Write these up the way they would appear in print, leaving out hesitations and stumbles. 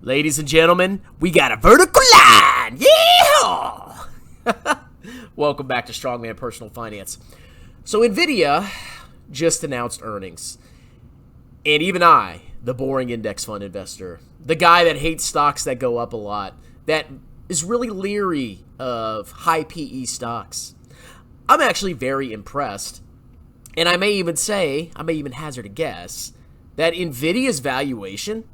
Ladies and gentlemen, we got a vertical line! Yeah! Welcome back to Strongman Personal Finance. So Nvidia just announced earnings. And even I, the boring index fund investor, the guy that hates stocks that go up a lot, that is really leery of high PE stocks, I'm actually very impressed. And I may even hazard a guess, that Nvidia's valuation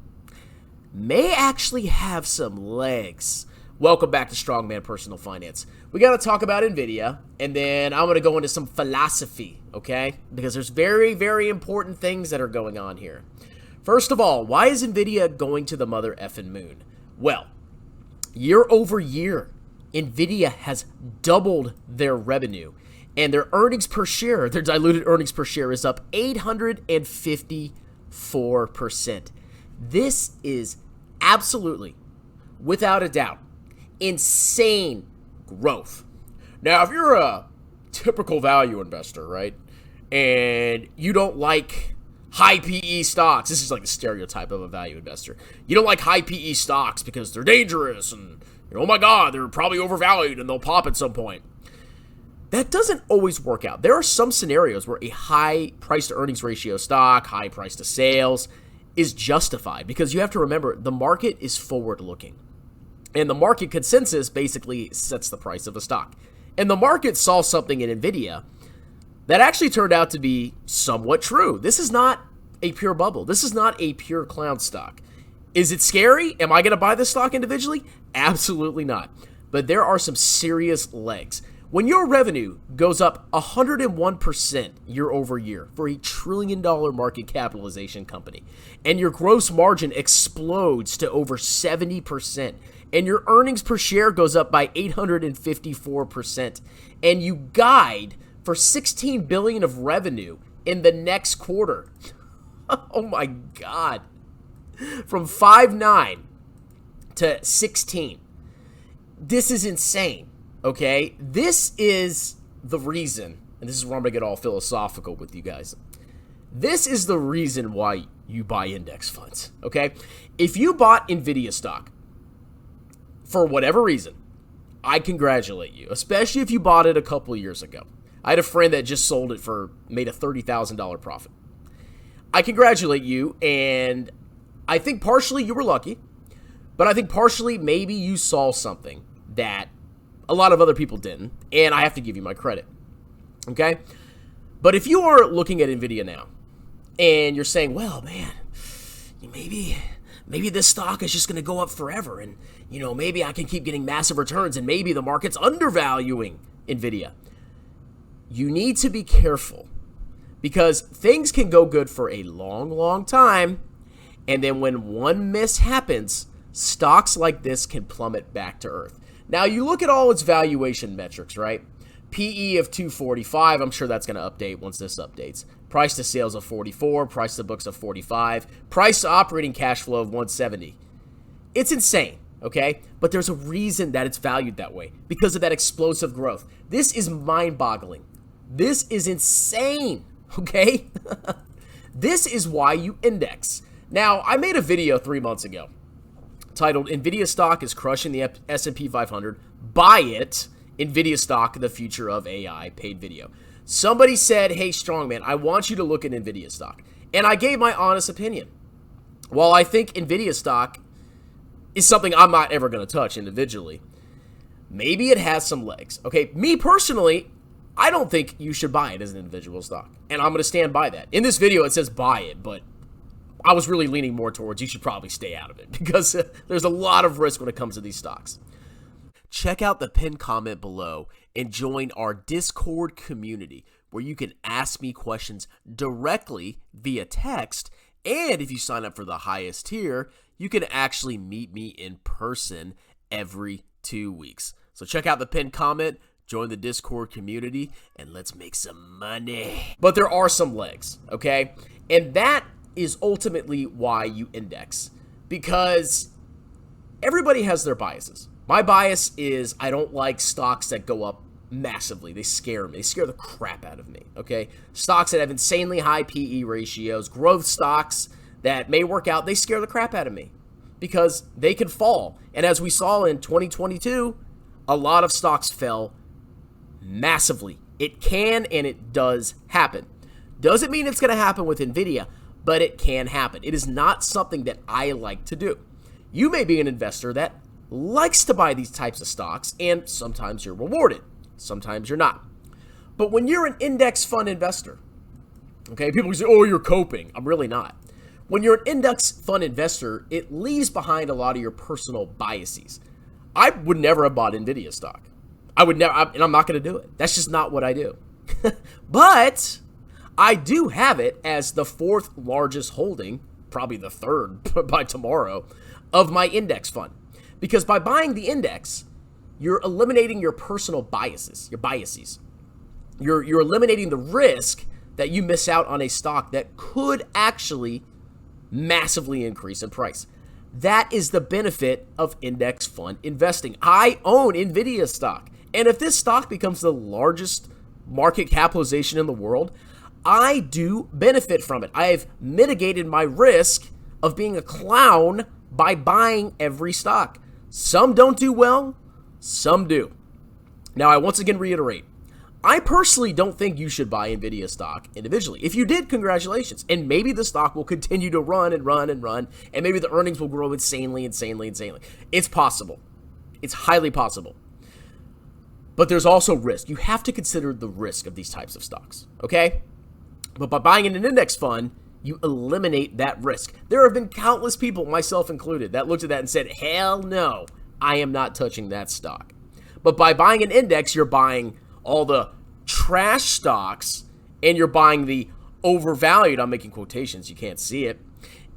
may actually have some legs. Welcome back to Strongman Personal Finance. We got to talk about Nvidia, and then I'm going to go into some philosophy, okay? Because there's very, very important things that are going on here. First of all, why is Nvidia going to the mother effing moon? Well, year over year, Nvidia has doubled their revenue, and their earnings per share, their diluted earnings per share is up 854%. This is absolutely, without a doubt, insane growth. Now, if you're a typical value investor, right, and you don't like high PE stocks, this is like the stereotype of a value investor. You don't like high PE stocks because they're dangerous and, oh my God, they're probably overvalued and they'll pop at some point. That doesn't always work out. There are some scenarios where a high price to earnings ratio stock, high price to sales, is justified, because you have to remember the market is forward looking, and the market consensus basically sets the price of a stock. And the market saw something in Nvidia that actually turned out to be somewhat true. This is not a pure bubble. This is not a pure clown stock. Is it scary? Am I going to buy this stock individually? Absolutely not. But there are some serious legs. When your revenue goes up 101% year over year for a $1 trillion market capitalization company, and your gross margin explodes to over 70%, and your earnings per share goes up by 854%, and you guide for $16 billion of revenue in the next quarter. Oh my God. From 5.9 to 16. This is insane. Okay, this is the reason, and this is where I'm going to get all philosophical with you guys. This is the reason why you buy index funds, okay? If you bought Nvidia stock for whatever reason, I congratulate you, especially if you bought it a couple of years ago. I had a friend that just sold it made a $30,000 profit. I congratulate you, and I think partially you were lucky, but I think partially maybe you saw something that a lot of other people didn't, and I have to give you my credit, okay? But if you are looking at Nvidia now, and you're saying, well, man, maybe this stock is just going to go up forever, and, maybe I can keep getting massive returns, and maybe the market's undervaluing Nvidia. You need to be careful, because things can go good for a long, long time, and then when one miss happens, stocks like this can plummet back to earth. Now, you look at all its valuation metrics, right? PE of 245, I'm sure that's going to update once this updates. Price to sales of 44, price to books of 45, price to operating cash flow of 170. It's insane, okay? But there's a reason that it's valued that way, because of that explosive growth. This is mind-boggling. This is insane, okay? This is why you index. Now, I made a video 3 months ago titled Nvidia Stock is Crushing the S&P 500. Buy it. Nvidia Stock, the Future of AI, paid video. Somebody said, hey, Strongman, I want you to look at Nvidia Stock. And I gave my honest opinion. While I think Nvidia Stock is something I'm not ever going to touch individually, maybe it has some legs. Okay, me personally, I don't think you should buy it as an individual stock. And I'm going to stand by that. In this video, it says buy it, but I was really leaning more towards you should probably stay out of it, because there's a lot of risk when it comes to these stocks. Check out the pinned comment below and join our Discord community, where you can ask me questions directly via text. And if you sign up for the highest tier, you can actually meet me in person every 2 weeks. So check out the pinned comment, join the Discord community, and let's make some money. But there are some legs, okay? And that is ultimately why you index, because everybody has their biases. My bias is I don't like stocks that go up massively. They scare me. They scare the crap out of me, okay? Stocks that have insanely high PE ratios, growth stocks that may work out, they scare the crap out of me. because they can fall. And as we saw in 2022, a lot of stocks fell massively. It can and it does happen. Doesn't mean it's going to happen with Nvidia, but it can happen. It is not something that I like to do. You may be an investor that likes to buy these types of stocks, and sometimes you're rewarded, sometimes you're not. But when you're an index fund investor, okay, people say, oh, you're coping. I'm really not. When you're an index fund investor, it leaves behind a lot of your personal biases. I would never have bought Nvidia stock. I would never, and I'm not going to do it. That's just not what I do. But I do have it as the 4th largest holding, probably the 3rd by tomorrow, of my index fund. Because by buying the index, you're eliminating your personal biases, your biases. You're eliminating the risk that you miss out on a stock that could actually massively increase in price. That is the benefit of index fund investing. I own Nvidia stock. And if this stock becomes the largest market capitalization in the world, I do benefit from it. I have mitigated my risk of being a clown by buying every stock. Some don't do well, some do. Now, I once again reiterate, I personally don't think you should buy Nvidia stock individually. If you did, congratulations. And maybe the stock will continue to run and run and run, and maybe the earnings will grow insanely. It's possible. It's highly possible. But there's also risk. You have to consider the risk of these types of stocks, okay? But by buying in an index fund, you eliminate that risk. There have been countless people, myself included, that looked at that and said, hell no, I am not touching that stock. But by buying an index, you're buying all the trash stocks, and you're buying the overvalued, I'm making quotations, you can't see it,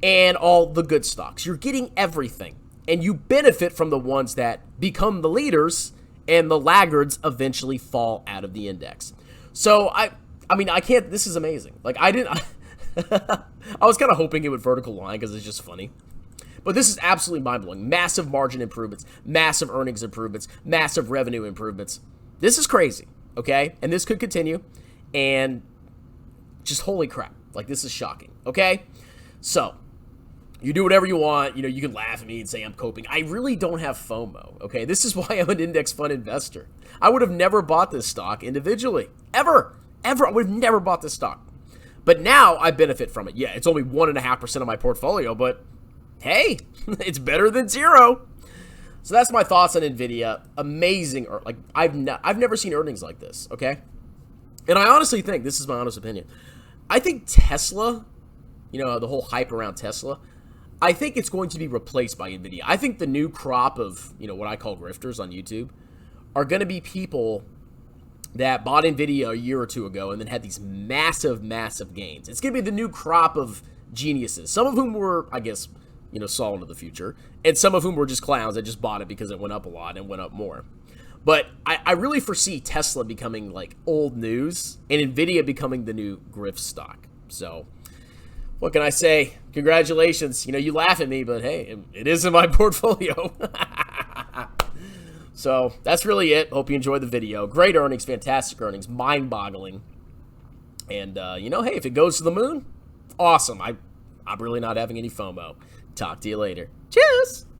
and all the good stocks. You're getting everything, and you benefit from the ones that become the leaders, and the laggards eventually fall out of the index. So, I mean, I can't, this is amazing. Like, I was kind of hoping it would vertical line because it's just funny. But this is absolutely mind-blowing. Massive margin improvements, massive earnings improvements, massive revenue improvements. This is crazy, okay? And this could continue. And just holy crap. Like, this is shocking, okay? So, you do whatever you want. You know, you can laugh at me and say I'm coping. I really don't have FOMO, okay? This is why I'm an index fund investor. I would have never bought this stock individually. Ever. I would have never bought this stock. But now I benefit from it. Yeah, it's only 1.5% of my portfolio, but hey, it's better than zero. So that's my thoughts on Nvidia. Amazing. Like, I've never seen earnings like this, okay? And I honestly think, this is my honest opinion, I think Tesla, you know, the whole hype around Tesla, I think it's going to be replaced by Nvidia. I think the new crop of, you know, what I call grifters on YouTube are going to be people that bought Nvidia a year or two ago and then had these massive gains. It's going to be the new crop of geniuses, some of whom were, I guess, you know, saw into the future, and some of whom were just clowns that just bought it because it went up a lot and went up more. But I really foresee Tesla becoming like old news and Nvidia becoming the new grift stock. So what can I say? Congratulations. You know, you laugh at me, but hey, it is in my portfolio. So that's really it. Hope you enjoyed the video. Great earnings, fantastic earnings, mind-boggling. And, you know, hey, if it goes to the moon, awesome. I'm really not having any FOMO. Talk to you later. Cheers!